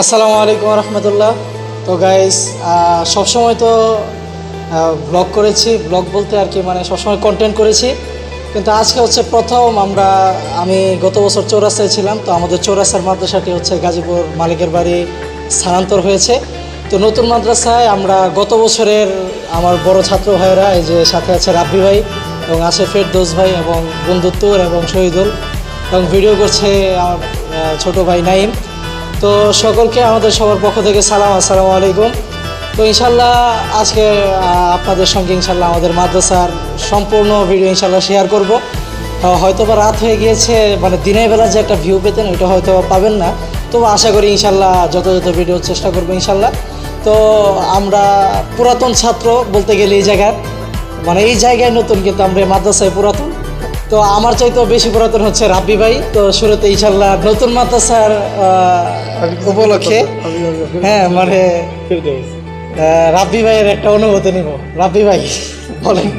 আসসালামু আলাইকুম রহমতুল্লাহ। তো গাইস, সবসময় তো ব্লগ করেছি, ব্লগ বলতে আর কি মানে সবসময় কন্টেন্ট করেছি, কিন্তু আজকে হচ্ছে প্রথম আমি গত বছর চৌরাস্তায় ছিলাম। তো আমাদের চৌরাস্তার মাদ্রাসাটি হচ্ছে গাজীপুর মালিকের বাড়ি স্থানান্তর হয়েছে। তো নতুন মাদ্রাসায় আমরা গত বছরের আমার বড় ছাত্র ভাইয়েরা, এই যে সাথে আছে রাব্বি ভাই এবং আছে ফেরদৌস ভাই এবং বন্ধুত্বর এবং শহীদুল, এবং ভিডিও করছে আমার ছোট ভাই নাইম। তো সকলকে আমাদের সবার পক্ষ থেকে সালাম, আসসালামু আলাইকুম। তো ইনশাল্লাহ আজকে আপনাদের সঙ্গে ইনশাল্লাহ আমাদের মাদ্রাসার সম্পূর্ণ ভিডিও ইনশাল্লাহ শেয়ার করব। হয়তো বা রাত হয়ে গিয়েছে, মানে দিনের বেলা যে একটা ভিউ পেতেন ওইটা হয়তো পাবেন না, তবু আশা করি ইনশাল্লাহ যথাযথ ভিডিওর চেষ্টা করবো ইনশাল্লাহ। তো আমরা পুরাতন ছাত্র বলতে গেলে এই জায়গার, মানে এই জায়গায় নতুন, কিন্তু আমরা মাদ্রাসায় পুরাতন। তো আমার চাইতেও বেশি পুরাতন হচ্ছে রাব্বি ভাই। তো শুরুতে ইনশাল্লাহ নতুন মাদ্রাসার উপলক্ষে হ্যাঁ মানে রাব্বি ভাইয়ের একটা অনুভূতি নিব। রাব্বি ভাই বলেন।